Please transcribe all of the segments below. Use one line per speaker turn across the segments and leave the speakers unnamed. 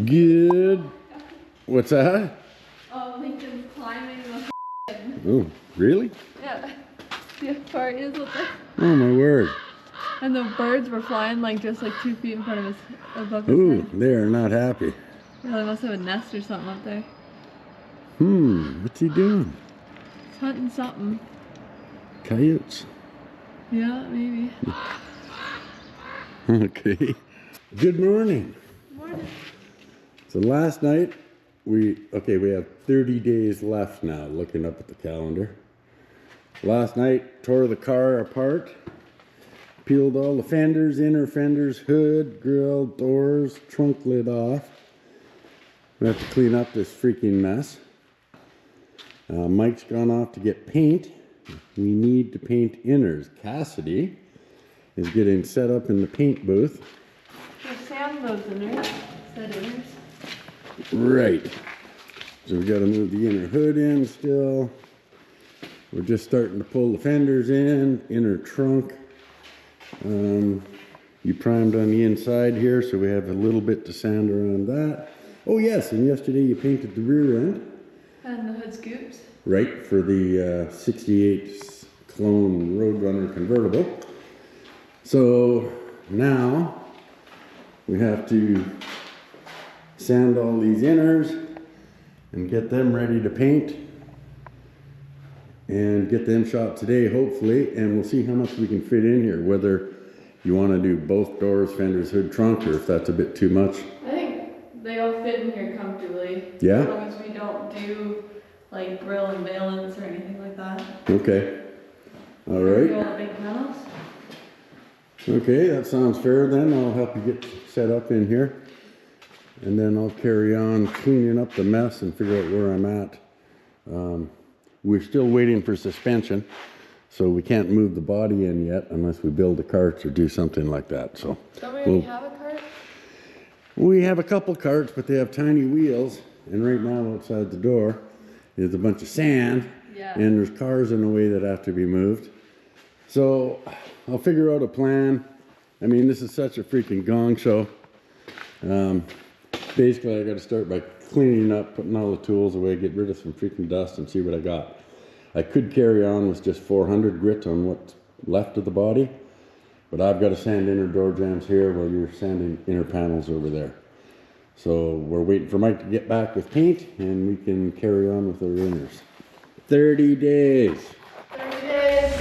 Good. What's that?
Oh, Lincoln's climbing the
Oh, really?
Yeah. The part is up there.
Oh my word.
And the birds were flying like just like 2 feet in front of his above his
Ooh,
head.
they are not happy.
Yeah, they must have a nest or something up there.
What's he doing?
He's hunting something.
Coyotes.
Yeah, maybe.
Okay. Good morning.
Morning.
So last night, we have 30 days left now, looking up at the calendar. Last night, tore the car apart, peeled all the fenders, inner fenders, hood, grill, doors, trunk lid off. We have to clean up this freaking mess. Mike's gone off to get paint. We need to paint inners. Cassidy is getting set up in the paint booth.
There's sand those inners. Said inners.
Right. So we got to move the inner hood in still. We're just starting to pull the fenders in, inner trunk. You primed on the inside here, so we have a little bit to sand around that. Oh yes, and yesterday you painted the rear end.
And the hood scoops.
Right, for the 68 clone Roadrunner convertible. So now we have to sand all these inners and get them ready to paint and get them shot today, hopefully, and we'll see how much we can fit in here, whether you want to do both doors, fenders, hood, trunk, or if that's a bit too much.
I think they all fit in here comfortably.
Yeah?
As long as we don't do like grill and valance or anything like that.
Okay. All
Do
right.
all the big panels.
Okay, that sounds fair then. I'll help you get set up in here. And then I'll carry on cleaning up the mess and figure out where I'm at. We're still waiting for suspension, so we can't move the body in yet unless we build a cart or do something like that. So
Don't we already have a cart?
we have a couple carts, but they have tiny wheels. And right now outside the door is a bunch of sand.
Yeah.
And there's cars in the way that have to be moved. So I'll figure out a plan. I mean, this is such a freaking gong show. Basically, I got to start by cleaning up, putting all the tools away, get rid of some freaking dust and see what I got. I could carry on with just 400 grit on what's left of the body, but I've got to sand inner door jambs here while you're sanding inner panels over there. So we're waiting for Mike to get back with paint and we can carry on with our inners. 30 days.
30 days.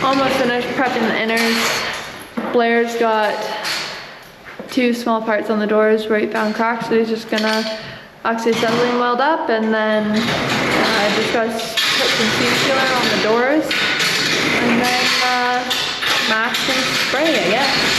Almost finished prepping the inners. Blair's got 2 small parts on the doors where he found cracks, so he's just gonna oxyacetylene weld up, and then I just gotta put some seed sealer on the doors, and then mask and spray, I guess.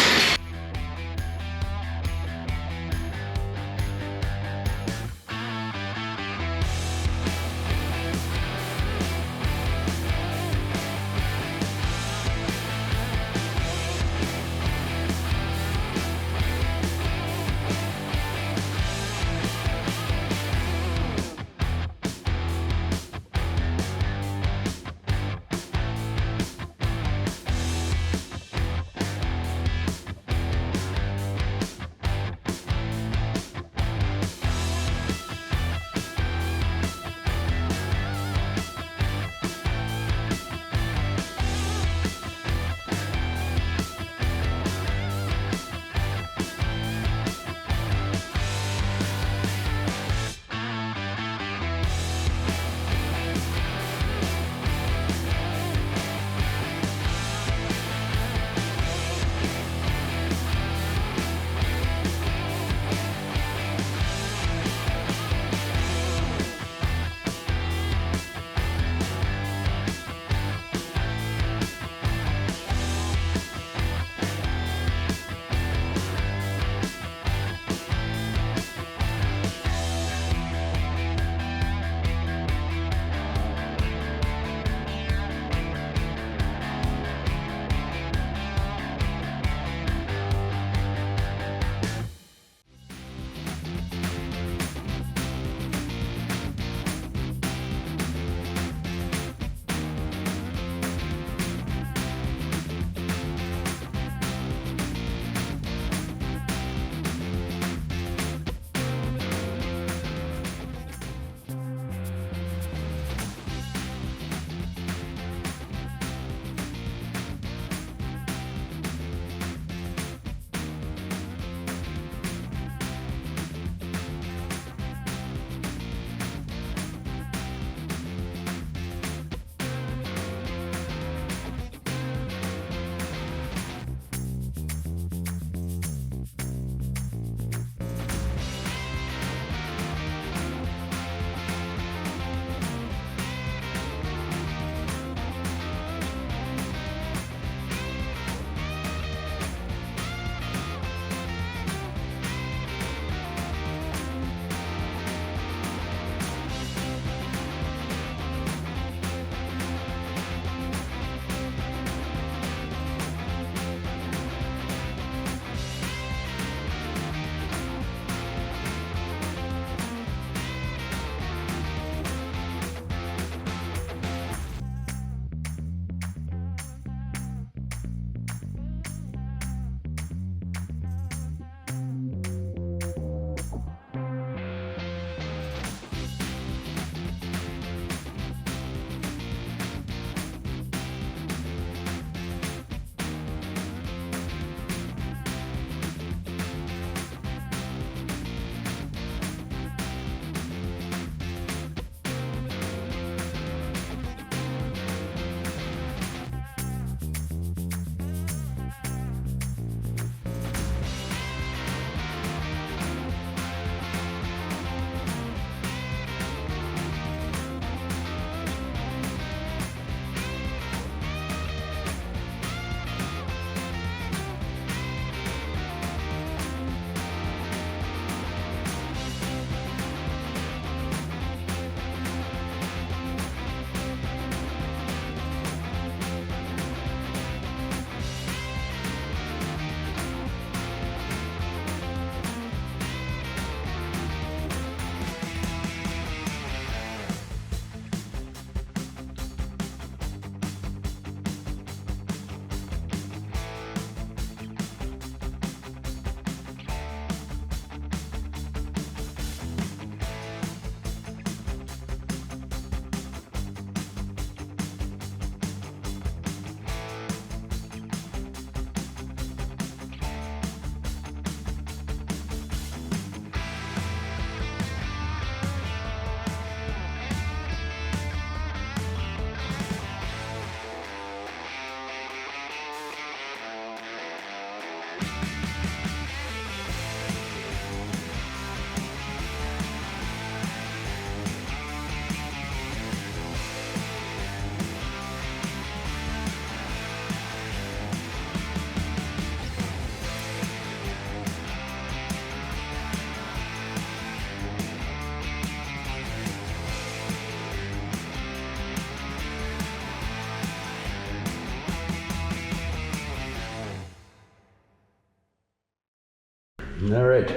All right,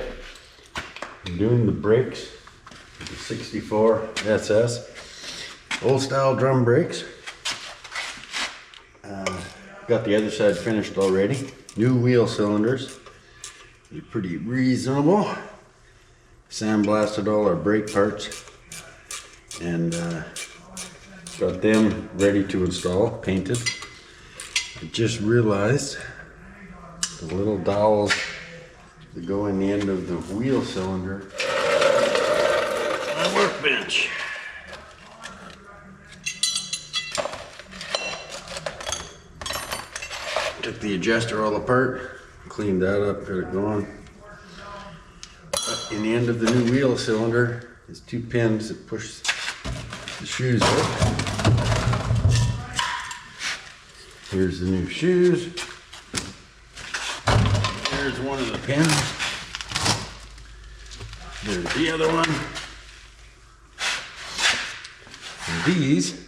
I'm doing the brakes, the 64 SS, old style drum brakes. Got the other side finished already. New wheel cylinders, they're pretty reasonable. Sandblasted all our brake parts and got them ready to install, painted. I just realized the little dowels that go in the end of the wheel cylinder on my workbench. Took the adjuster all apart, cleaned that up, got it going. But in the end of the new wheel cylinder is 2 pins that push the shoes out. Here's the new shoes. There's one of the pins. There's the other one. And these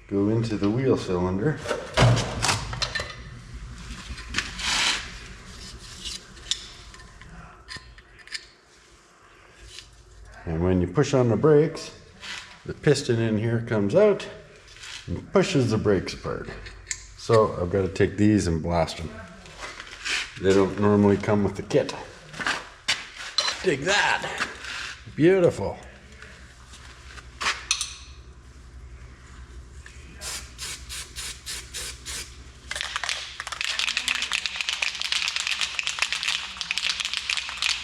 go into the wheel cylinder. And when you push on the brakes, the piston in here comes out and pushes the brakes apart. So I've got to take these and blast them. They don't normally come with the kit. Dig that. Beautiful.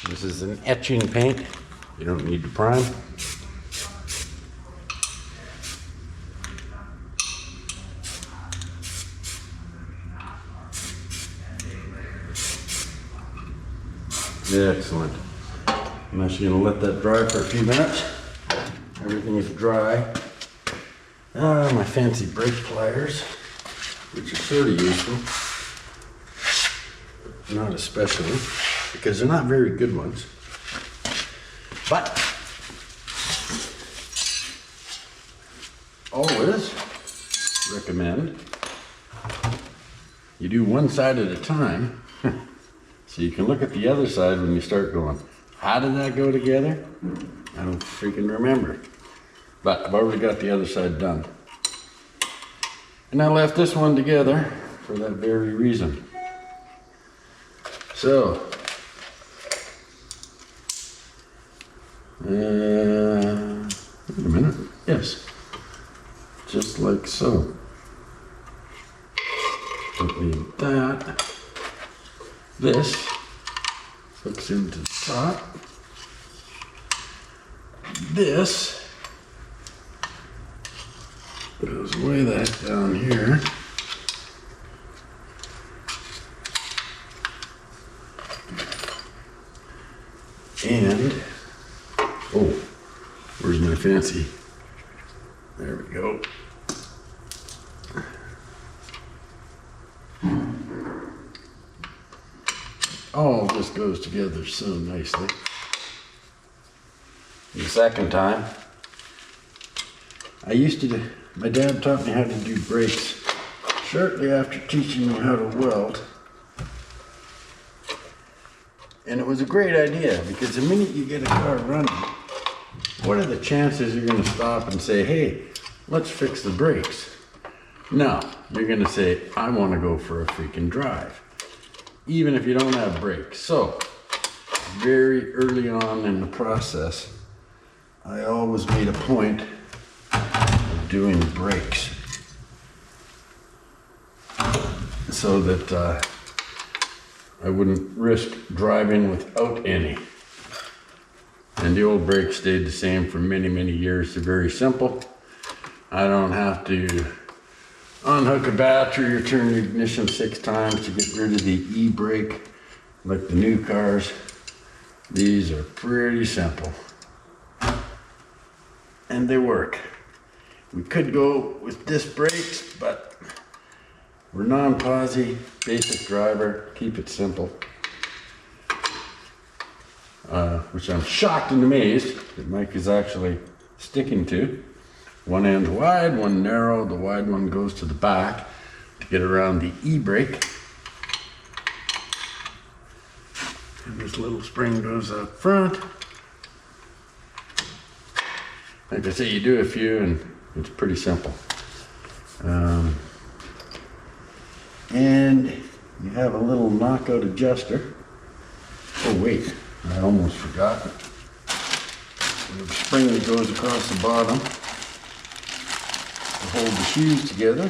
This is an etching paint. You don't need to prime. Excellent. I'm actually going to let that dry for a few minutes. Everything is dry. My fancy brake pliers, which are sort of useful. Not especially, because they're not very good ones. But always recommend you do one side at a time so you can look at the other side when you start going, how did that go together? I don't freaking remember. But I've already got the other side done. And I left this one together for that very reason. So, wait a minute. Yes. Just like so. Don't need that. This hooks into the top. This goes way that down here. And oh, where's my fancy? There we go. All this goes together so nicely. The second time, my dad taught me how to do brakes shortly after teaching me how to weld. And it was a great idea because the minute you get a car running, what are the chances you're going to stop and say, hey, let's fix the brakes? No, you're going to say, I want to go for a freaking drive, even if you don't have brakes. So, very early on in the process, I always made a point of doing brakes so that I wouldn't risk driving without any. And the old brakes stayed the same for many, many years. They're very simple. I don't have to unhook a battery or turn the ignition 6 times to get rid of the e-brake like the new cars. These are pretty simple. And they work. We could go with disc brakes, but we're non-posi, basic driver, keep it simple. Which I'm shocked and amazed that Mike is actually sticking to. One end's wide, one narrow. The wide one goes to the back to get around the e-brake. And this little spring goes up front. Like I say, you do a few and it's pretty simple. And you have a little knockout adjuster. Oh wait, I almost forgot. The spring that goes across the bottom to hold the shoes together.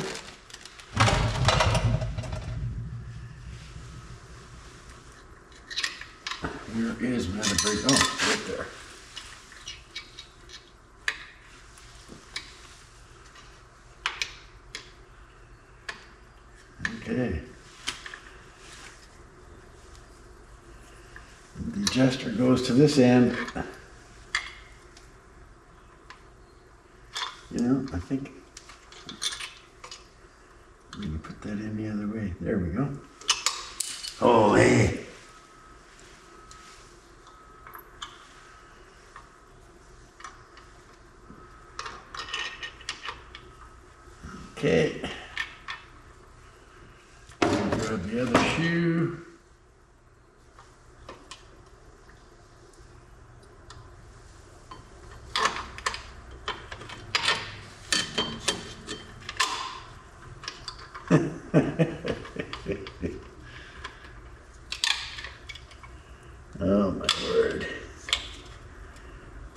Where is my other brake? Oh, it's right there. Okay. The adjuster goes to this end. You know, I think I'm gonna put that in the other way. There we go. Oh, hey. Okay. Grab the other shoe. Oh my word.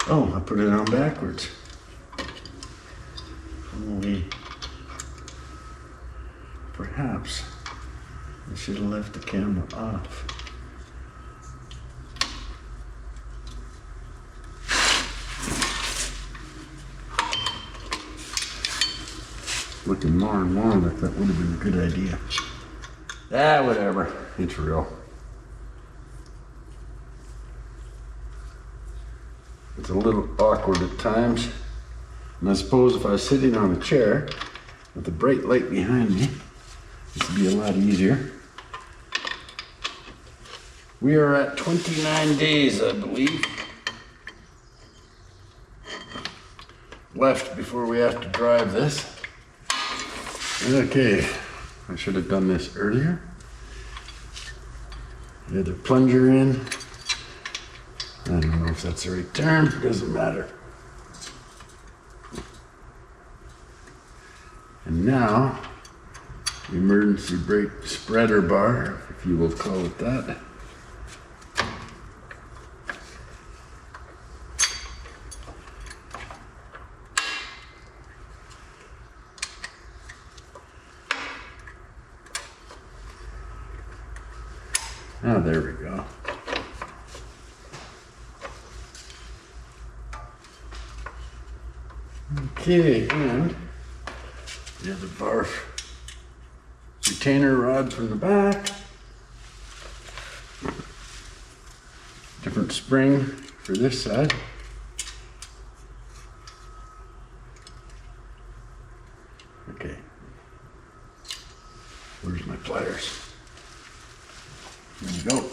Oh, I put it on backwards. Holy. Perhaps I should have left the camera off. Looking more and more like that would have been a good idea. Ah, whatever. It's real. It's a little awkward at times. And I suppose if I was sitting on a chair with the bright light behind me, this would be a lot easier. We are at 29 days, I believe, left before we have to drive this. Okay, I should have done this earlier. The other plunger in. I don't know if that's the right term, it doesn't matter. And now, the emergency brake spreader bar, if you will call it that. Oh, there we go. Okay, and the other bar retainer rod from the back. Different spring for this side. Okay. Where's my pliers? There we go.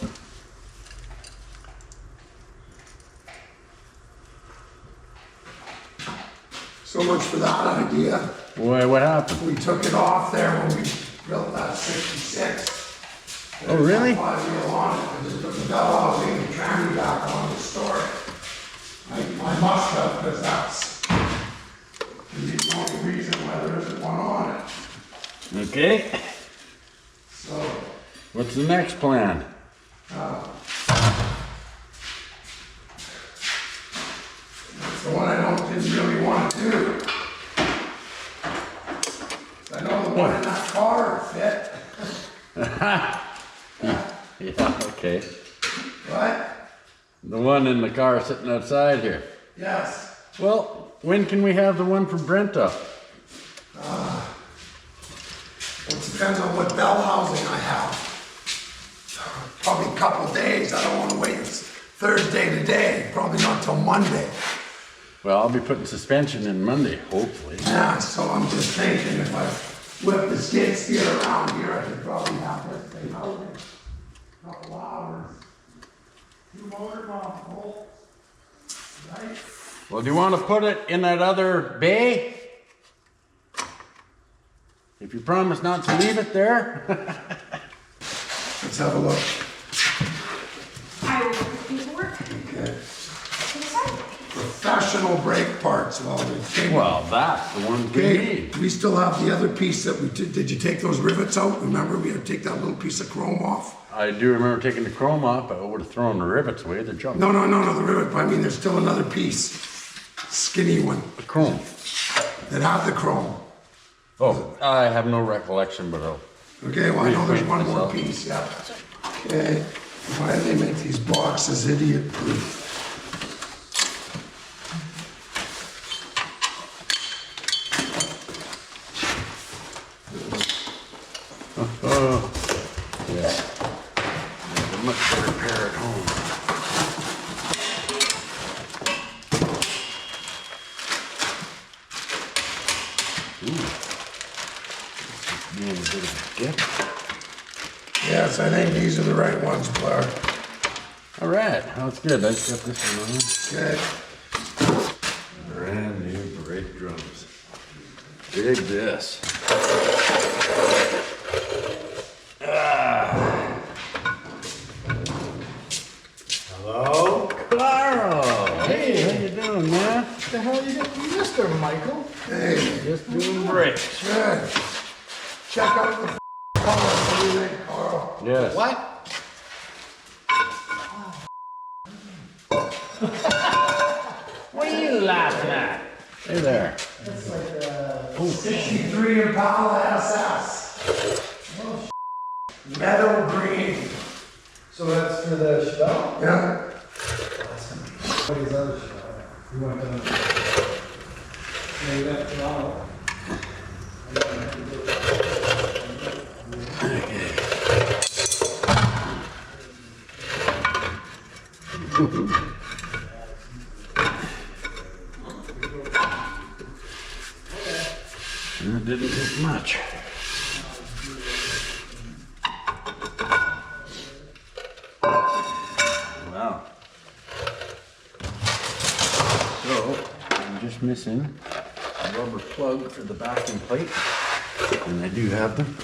So much for that idea.
Boy, what happened?
We took it off there when we built that 66.
Oh, really?
Flywheel on it, and just took the bell housing and tranny back on to store it. I must have, because that's the only reason why there isn't one on it.
Okay.
So,
What's the next plan?
that's the one I didn't really want to do. I know the one in that car fit.
Yeah, okay.
What?
The one in the car sitting outside here.
Yes.
Well, when can we have the one from Brenta?
It depends on what bell housing I have. Probably a couple days. I don't want to wait. It's Thursday today. Probably not till Monday.
Well, I'll be putting suspension in Monday, hopefully.
Yeah, so I'm just thinking if I whip the skid steer around here, I could probably have this thing out in a couple hours. 2 motor mount bolts, right?
Well, do you want to put it in that other bay? If you promise not to leave it there.
Let's have a look. no brake parts. Well,
that's the ones we
okay,
need.
we still have the other piece that we did you take those rivets out? Remember, we had to take that little piece of chrome off?
I do remember taking the chrome off, but I would have thrown the rivets away. They're junk.
No, the rivet, I mean, there's still another piece. Skinny one.
The chrome.
That had the chrome.
Oh, I have no recollection, but I'll...
Okay, well, I know there's one more
Myself.
piece, yeah. Okay, why do they make these boxes idiot proof?
Yeah. They're much better pair at home. Being a bit of a dip.
Yes, I think these are the right ones, Blair.
All right, that's good. I just got this one on.
Okay,
Brand new brake drums. Dig this.
Hello?
Claro! Hey, how you doing, man?
What the hell you got? You missed her, Michael.
hey,
Just doing brakes.
good. Check out the color, what do you think, Carl?
Yes.
What? What are you laughing at?
Hey there.
63 Impala SS. Meadow green.
So that's for the Chevelle?
Yeah,
What is other Chevelle? You want to... Maybe that's Chevelle.
It didn't take much. Wow. So, I'm just missing a rubber plug for the backing plate, and I do have them.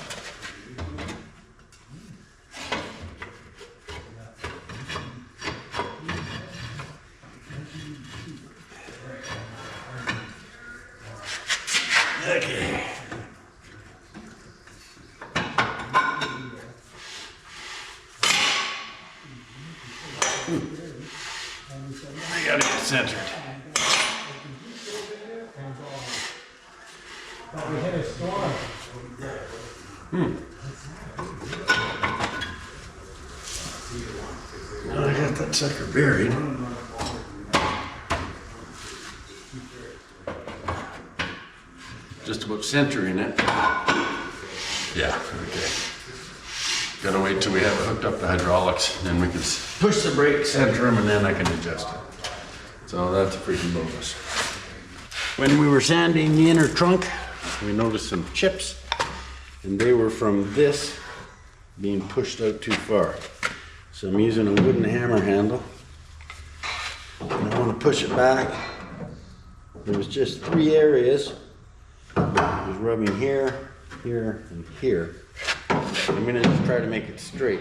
Okay. I gotta get centered.
We hit a storm.
Well, I got that sucker buried. Just about centering it. Yeah, okay. Gotta wait till we have it hooked up to hydraulics, and then we can push the brake, center them, and then I can adjust it. So that's a freaking bonus. When we were sanding the inner trunk, we noticed some chips, and they were from this being pushed out too far. So I'm using a wooden hammer handle, and I want to push it back. There was just 3 areas. It was rubbing here, here, and here. I'm gonna just try to make it straight.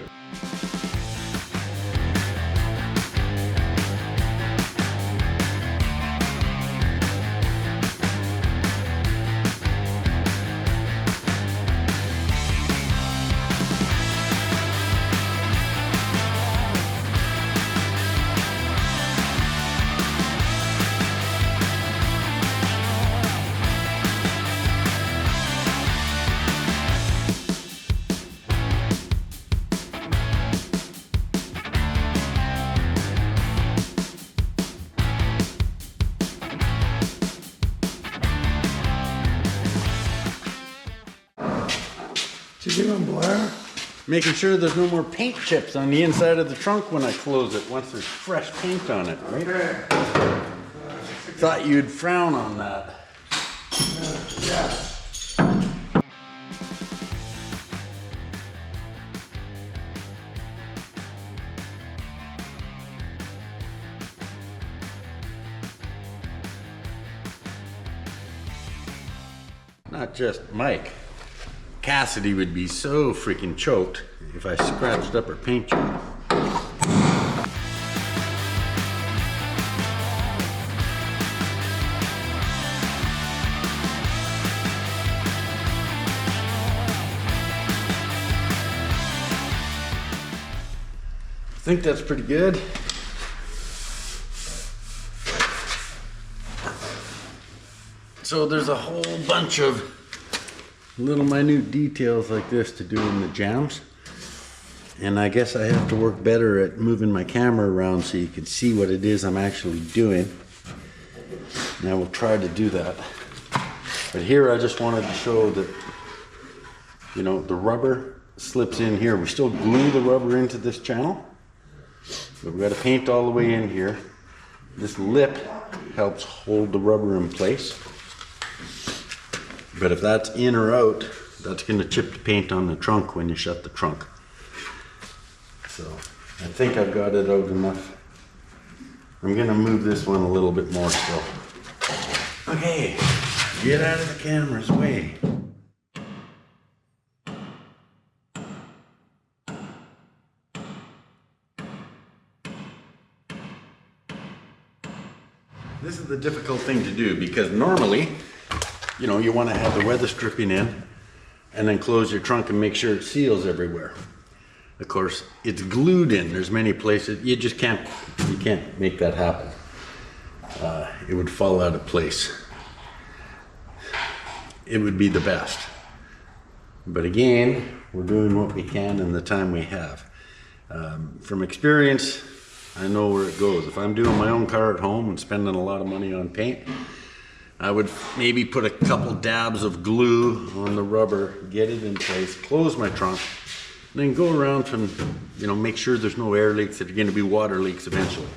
Did you give him Blair?
Making sure there's no more paint chips on the inside of the trunk when I close it, once there's fresh paint on it, right?
Okay.
Thought you'd frown on that.
Yeah.
Not just Mike. Cassidy would be so freaking choked if I scratched up her paint job. think that's pretty good. So there's a whole bunch of little minute details like this to do in the jams. And I guess I have to work better at moving my camera around so you can see what it is I'm actually doing. And I will try to do that. But here I just wanted to show that, you know, the rubber slips in here. We still glue the rubber into this channel, but we got to paint all the way in here. This lip helps hold the rubber in place. But if that's in or out, that's going to chip the paint on the trunk when you shut the trunk. So I think I've got it out enough. I'm going to move this one a little bit more still. Okay, get out of the camera's way. This is the difficult thing to do because normally, you know, you want to have the weather stripping in and then close your trunk and make sure it seals everywhere. Of course, it's glued in. There's many places you just can't make that happen. It would fall out of place. It would be the best. But again, we're doing what we can in the time we have. From experience, I know where it goes. If I'm doing my own car at home and spending a lot of money on paint, I would maybe put a couple dabs of glue on the rubber, get it in place, close my trunk, and then go around and, you know, make sure there's no air leaks that are going to be water leaks eventually.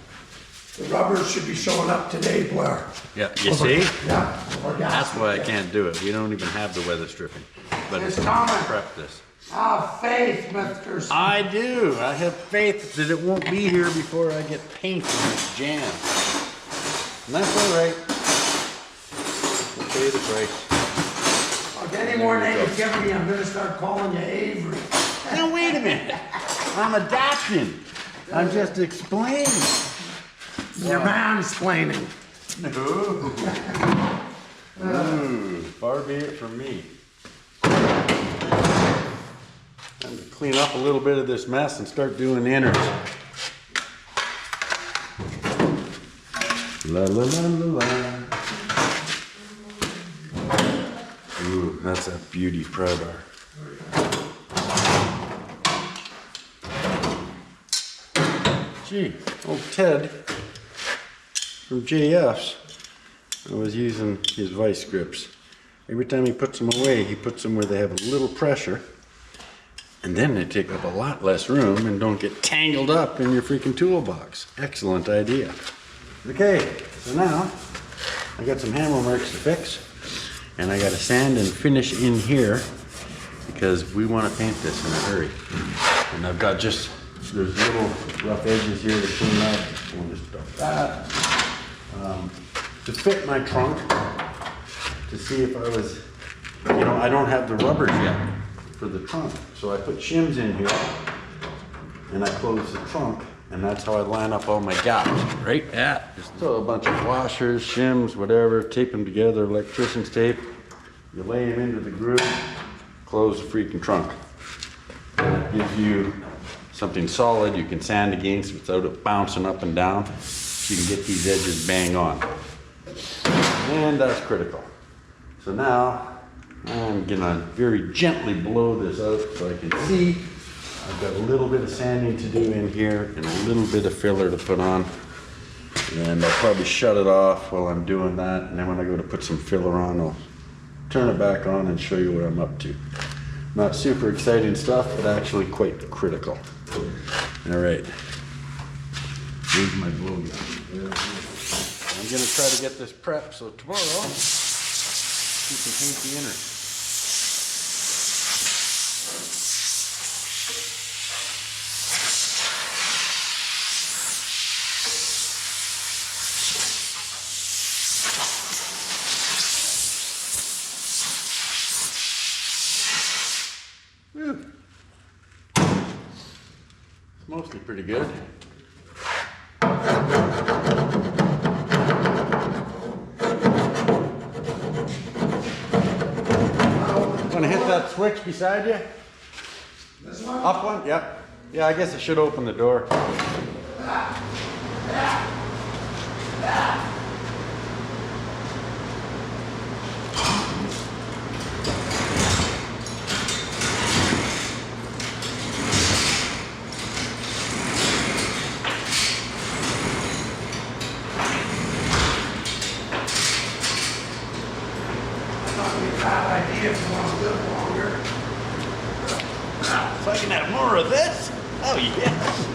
The rubber should be showing up today, Blair.
Yeah, you see?
Yeah. Or gas.
That's why I can't do it. We don't even have the weather stripping. But
It's
it's
common.
prep this.
Have faith, Mr. Smith.
I do. I have faith that it won't be here before I get paint on this jam. And that's all right. We'll pay the price.
I'll get any more negativity, I'm gonna start calling you Avery.
Now wait a minute. I'm adapting. I'm just explaining.
You're mansplaining.
No. Far be it from me. Time to clean up a little bit of this mess and start doing inners. La la la la la. Ooh, that's a beauty pry bar. Gee, old Ted from JF's, I was using his vice grips. Every time he puts them away, he puts them where they have a little pressure, and then they take up a lot less room and don't get tangled up in your freaking toolbox. Excellent idea. Okay, so now I got some hammer marks to fix, and I got to sand and finish in here because we want to paint this in a hurry. And I've got just, there's little rough edges here to clean up. We'll just dump that. To fit my trunk, to see if I was, you know, I don't have the rubbers yet for the trunk. So I put shims in here and I close the trunk, and that's how I line up all my gaps, right? Yeah. Just throw a bunch of washers, shims, whatever, tape them together, electrician's tape. You lay them into the groove, close the freaking trunk. And it gives you something solid you can sand against without it bouncing up and down. So you can get these edges bang on. And that's critical. So now I'm gonna very gently blow this out so I can see. I've got a little bit of sanding to do in here and a little bit of filler to put on. And I'll probably shut it off while I'm doing that. And then when I go to put some filler on, I'll turn it back on and show you what I'm up to. Not super exciting stuff, but actually quite critical. All right. Here's my blow gun. I'm gonna try to get this prepped so tomorrow we can paint the inner. Whew. It's mostly pretty good. Want to hit that switch beside you?
This one?
Up one? Yep. Yeah, I guess I should open the door.
Bad idea if you want to live longer.
So I can have more of this? Oh, yes.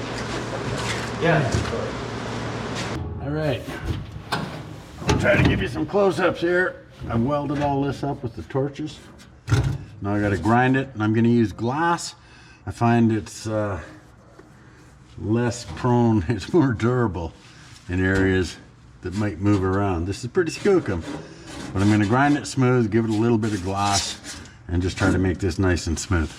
Yeah. All right. I'll try to give you some close-ups here. I welded all this up with the torches. Now I got to grind it, and I'm going to use glass. I find it's less prone, it's more durable in areas that might move around. This is pretty skookum, but I'm going to grind it smooth, give it a little bit of glass, and just try to make this nice and smooth.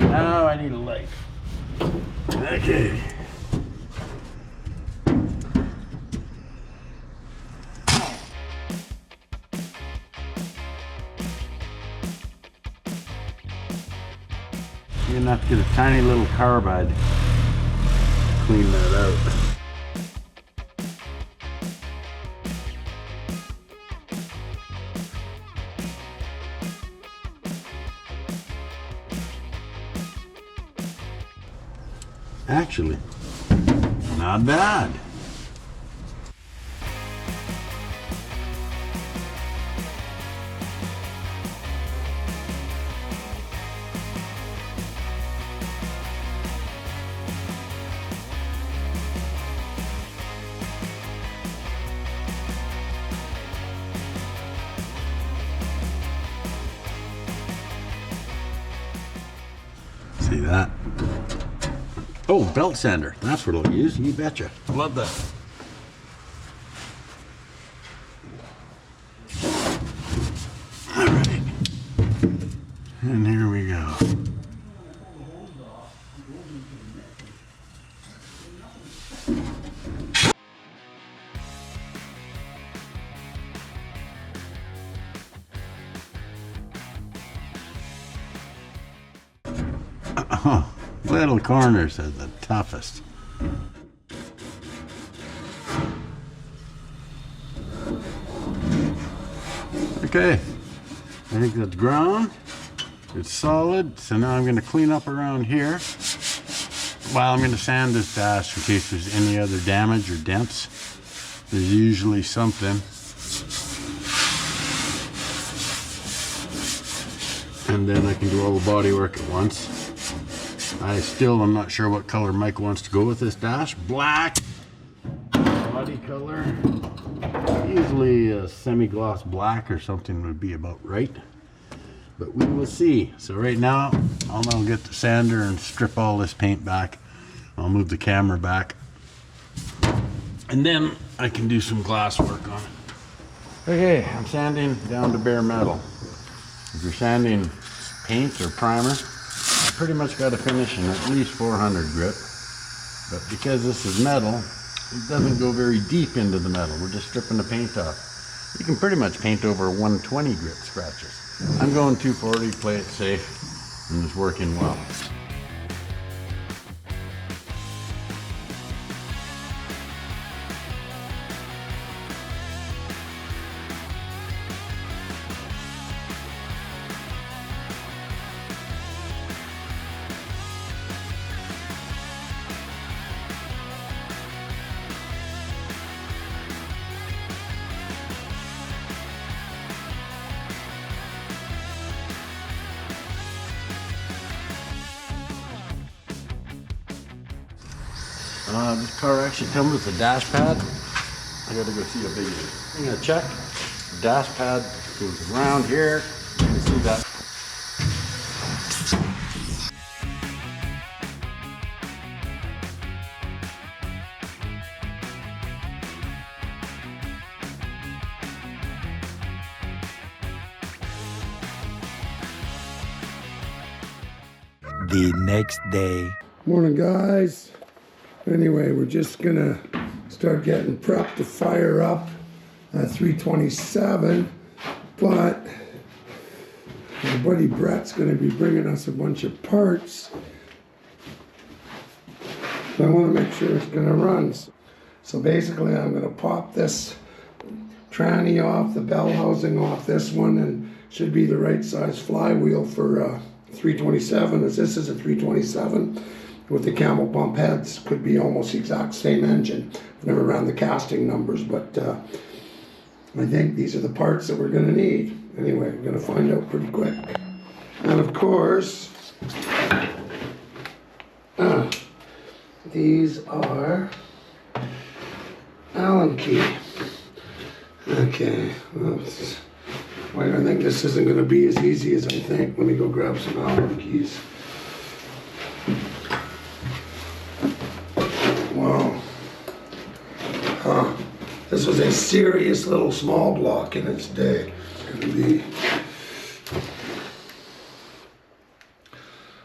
Now I need a light. Okay. You're gonna have to get a tiny little carbide to clean that out. Actually, not bad. See that? Oh, belt sander. That's what I'll use. You betcha. Love that. All right. And here we go. Oh, little corners are the toughest. Okay, I think that's ground. It's solid. So now I'm going to clean up around here. Well, I'm going to sand this dash in case there's any other damage or dents. There's usually something. And then I can do all the body work at once. I still am not sure what color Mike wants to go with this dash. Black body color. Usually a semi-gloss black or something would be about right. But we will see. So right now, I'll get the sander and strip all this paint back. I'll move the camera back. And then I can do some glass work on it. Okay, I'm sanding down to bare metal. If you're sanding paint or primer, you pretty much got to finish in at least 400 grit. But because this is metal, it doesn't go very deep into the metal. We're just stripping the paint off. You can pretty much paint over 120 grit scratches. I'm going 240, play it safe, and it's working well. This car actually comes with a dash pad. I gotta go see how big it is. I'm gonna check. The dash pad goes around here. You can see that.
the next day.
Morning, guys. Anyway, we're just gonna start getting prepped to fire up 327, but my buddy Brett's gonna be bringing us a bunch of parts. So I wanna make sure it's gonna run. So basically, I'm gonna pop this tranny off, the bell housing off this one, and should be the right size flywheel for 327, as this is a 327 with the camel bump heads. Could be almost the exact same engine. I've never ran the casting numbers, but I think these are the parts that we're gonna need. Anyway, I'm gonna find out pretty quick. And of course, these are Allen key. Okay, oops. Wait, I think this isn't gonna be as easy as I think. Let me go grab some Allen keys. Wow. Huh. This was a serious little small block in its day. It's gonna be.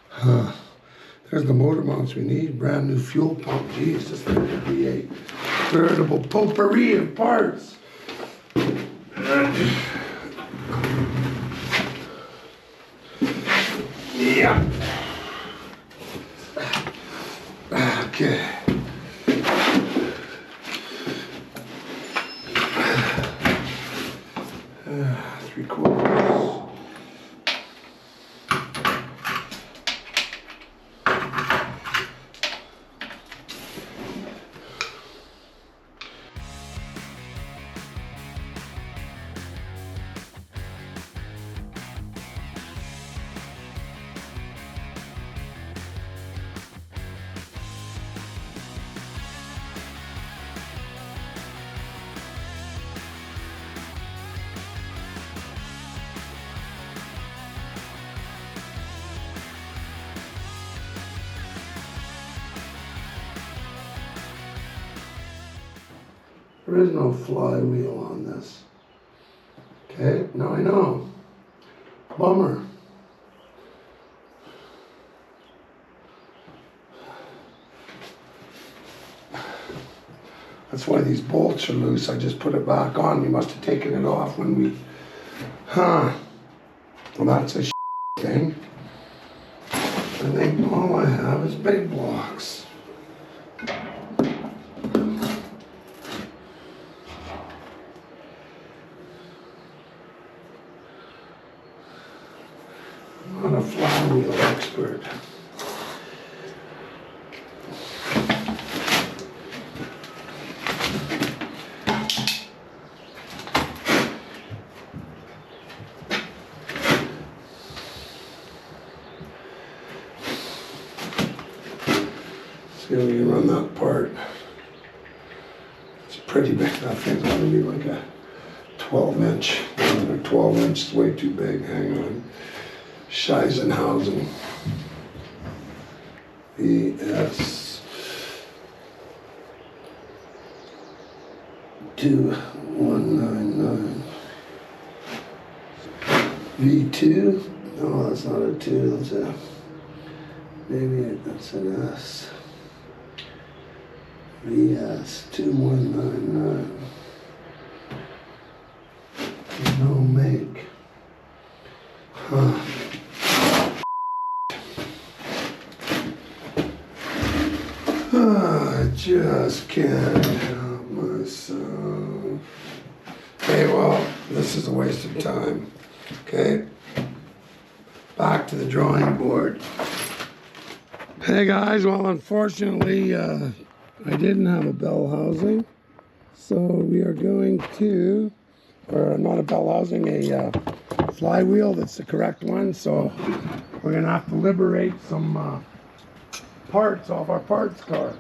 Huh. There's the motor mounts we need. Brand new fuel pump. Geez, this thing could be a veritable potpourri of parts. Yeah. Okay. 3/4. There is no flywheel on this. Okay, now I know. Bummer. That's why these bolts are loose. I just put it back on. We must have taken it off when we... Huh. Well, that's a thing. I think all I have is big blocks. I'm not a flywheel expert. See how we can run that part. It's pretty big. That thing's gonna be like a 12-inch. 12-inch is way too big. Hang on. Scheisenhausen. VS 2199. V2? No, that's not a 2, that's a, maybe that's an S. VS 2199. No make. Huh. I just can't help myself. Okay, well, this is a waste of time. Okay, back to the drawing board. Hey guys, well, unfortunately, I didn't have a bell housing, so we are going to, or not a bell housing, a flywheel that's the correct one, so we're gonna have to liberate some parts off our parts car.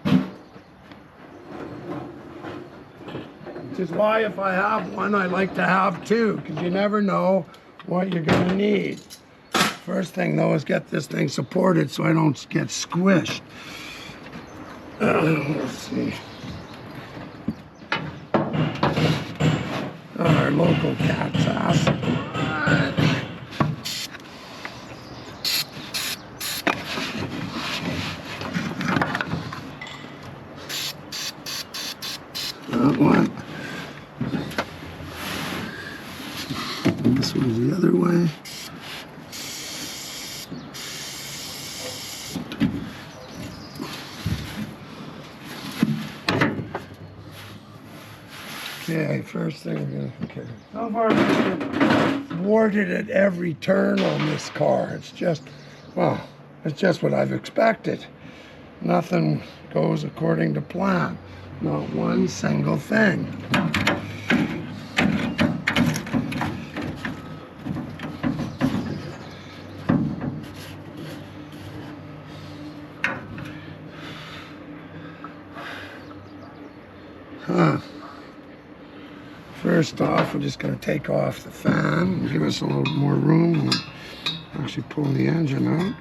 Which is why if I have one, I like to have two, because you never know what you're gonna need. First thing though is get this thing supported so I don't get squished. Let's see. Our local cat's ass. front one. And this one's the other way. Okay, first thing I'm gonna, okay. So far, I've thwarted at every turn on this car. It's just, well, it's just what I've expected. Nothing goes according to plan. Not one single thing. Huh. First off, we're just going to take off the fan and give us a little more room and actually pull the engine out.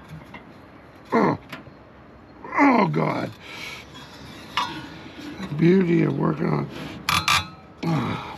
Oh, oh God. The beauty of working on. Oh.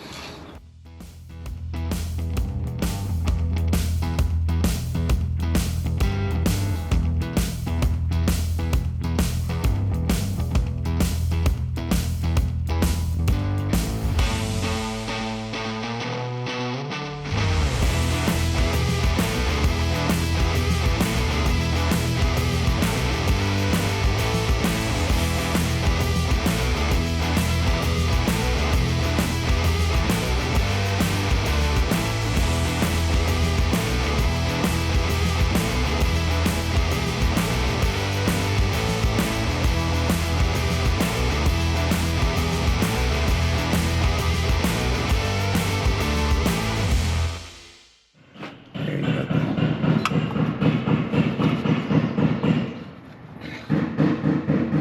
There you go.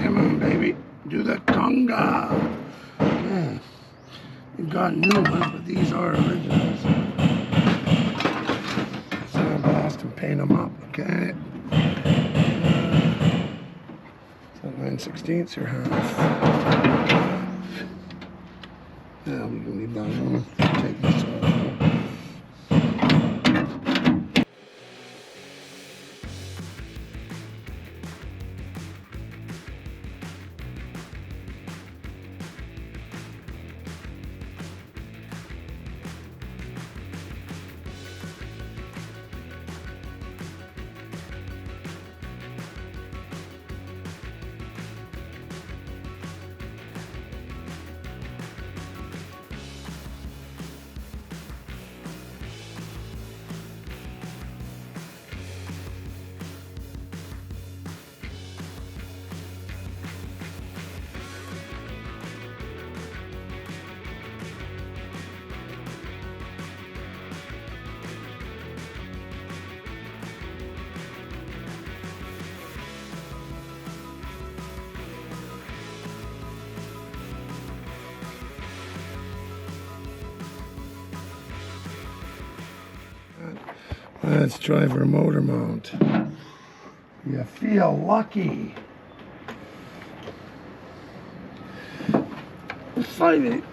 Come on, baby. Do the conga. Yeah. We've got new ones, but these are originals. Sandblast and paint them up, okay? Is that 9/16 or half? Yeah, we can leave that on. Take this off. That's driver motor mount. You feel lucky. 5/8.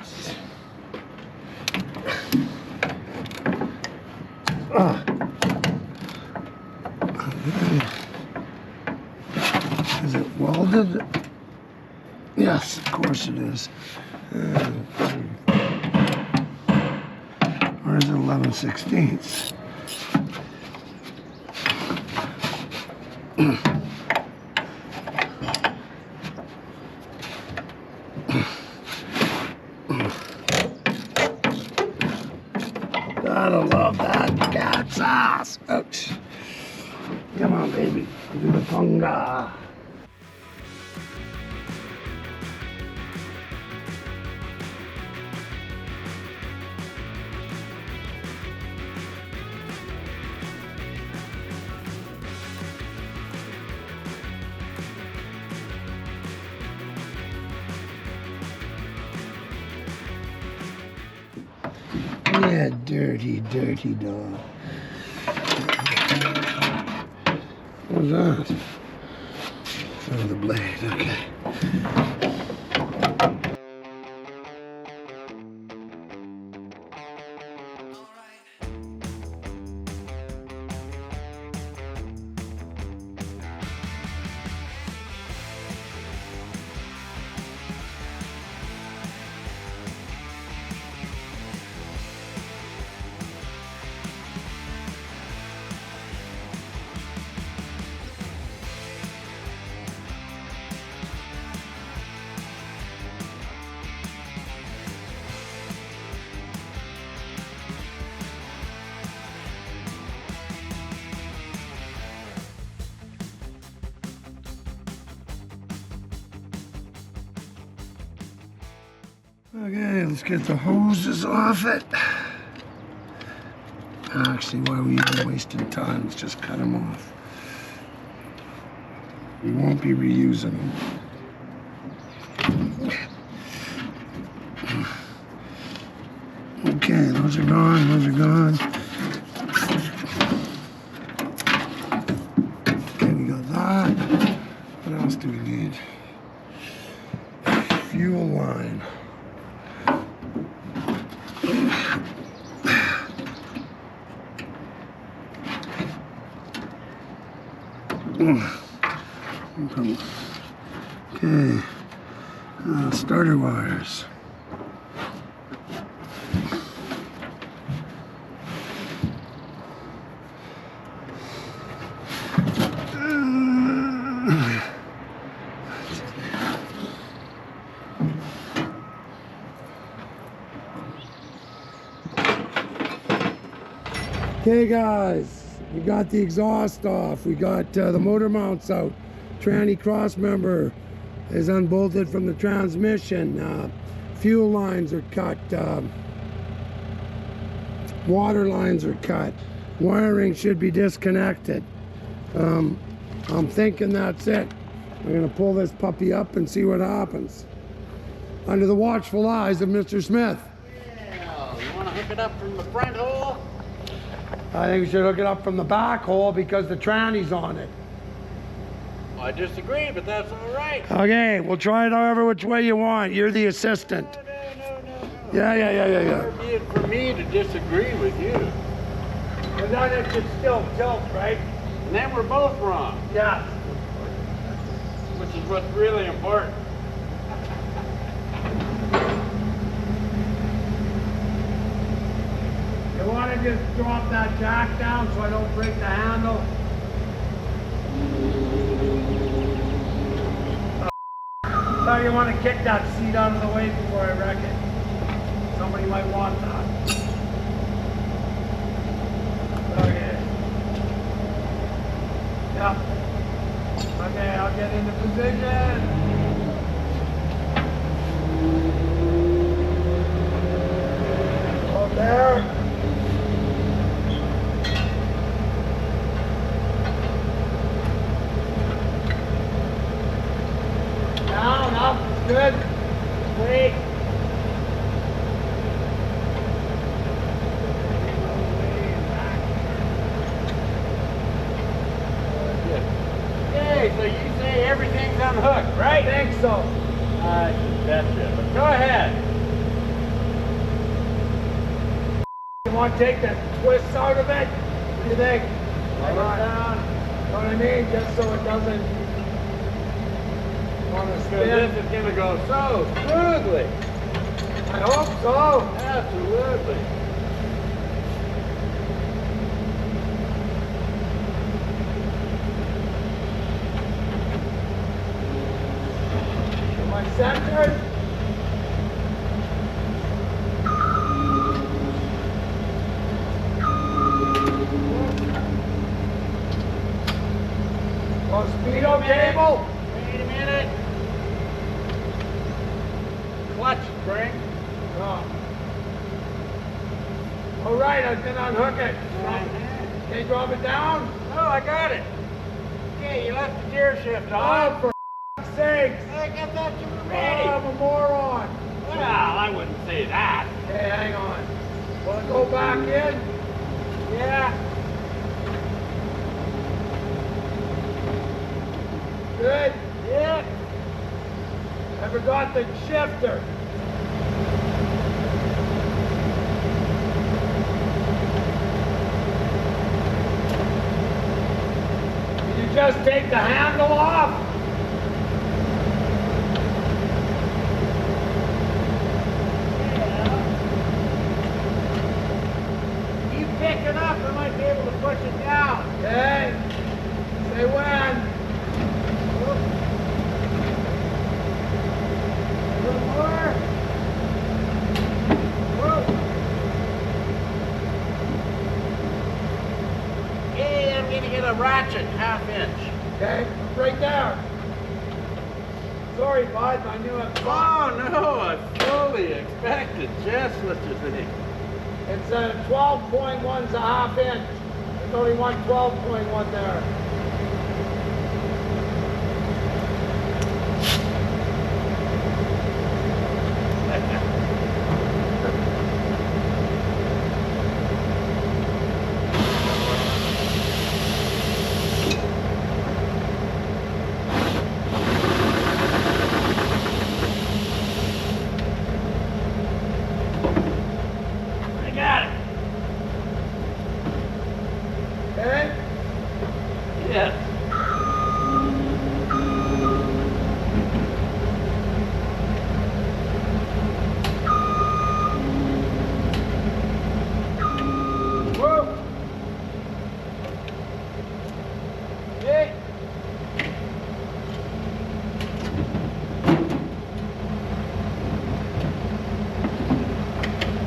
Ah. Is it welded? Yes, of course it is. Or is it 11/16? Gotta love that cat's ass. Ouch. Come on, baby. Do the conga. Yeah, dirty, dirty dog. What was that? Oh, the blade, okay. Okay, let's get the hoses off it. Actually, why are we even wasting time? Let's just cut them off. We won't be reusing them. Okay, those are gone, those are gone. Okay, we got that. What else do we need? Fuel line. Okay, starter wires. Okay guys, we got the exhaust off, we got the motor mounts out, tranny cross member is unbolted from the transmission, fuel lines are cut, water lines are cut, wiring should be disconnected. I'm thinking that's it. I'm gonna pull this puppy up and see what happens. Under the watchful eyes of Mr. Smith.
Yeah, you want to hook it up from the front hole?
I think we should hook it up from the back hole because the tranny's on it.
I disagree, but that's all right.
Okay, we'll try it however which way you want. You're the assistant.
No.
Yeah.
Far be it for me to disagree with you.
But then it should still tilt, right?
And then we're both wrong,
Yeah.
which is what's really important.
You want to just drop that jack down so I don't break the handle? So you want to kick that seat out of the way before I wreck it. Somebody might want that. Okay. Yep. Okay, I'll get into position. Up there. Down, up, it's good. Wait.
Okay, so you say everything's unhooked, right?
I think so.
I betcha. But go ahead.
You want to take the twists out of it? What do you think?
Slow it down.
Know what I mean? Just so it doesn't want to
Because
spin.
this is going to go so smoothly.
I hope so.
Absolutely.
Am I centered? Oh, speedo cable?
Wait a minute. Clutch spring.
Oh. All right, I can unhook it. Can you drop it down?
Oh, I got it. Okay, you left the gear shift
Oh,
on.
for f***ing sakes.
I got that you were
Oh,
ready.
I'm a moron.
Well, I wouldn't say that.
Okay, hang on. Will it go back in?
Yeah.
Good.
Yeah.
I forgot the shifter. Did you just take the handle off?
You pick it up, I might be able to push it down.
Okay. Say when.
A little more. Whoa. Okay, I'm gonna get a ratchet, 1/2 inch.
Okay, right there. Sorry, bud, I knew it.
Oh no, I fully expected just what you think.
It's a 12.1's a half inch. There's only one 12.1 there.
I got it.
Okay?
Yes.
Whoa! Hey!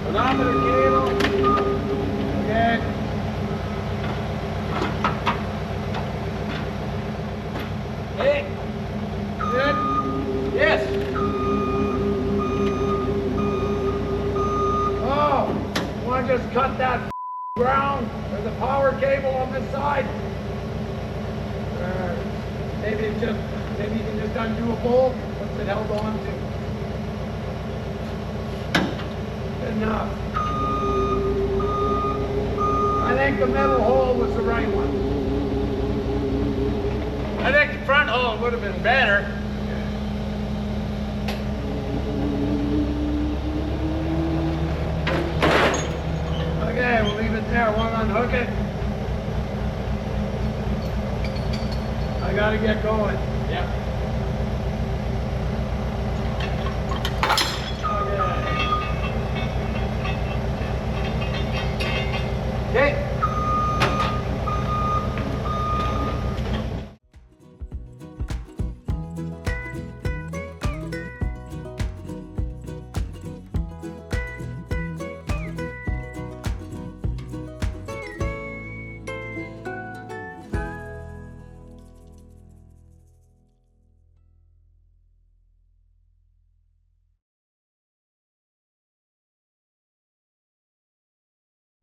Pedometer cable.
Okay.
Hey.
Good?
Yes.
Oh, wanna just cut that ground or the power cable on this side? Maybe you can just undo a bolt. What's it held on to? Good enough. I think the middle hole was the right one.
I think the front hole would have been better.
Okay, we'll leave it there. Want to unhook it? I gotta get going.
Yep.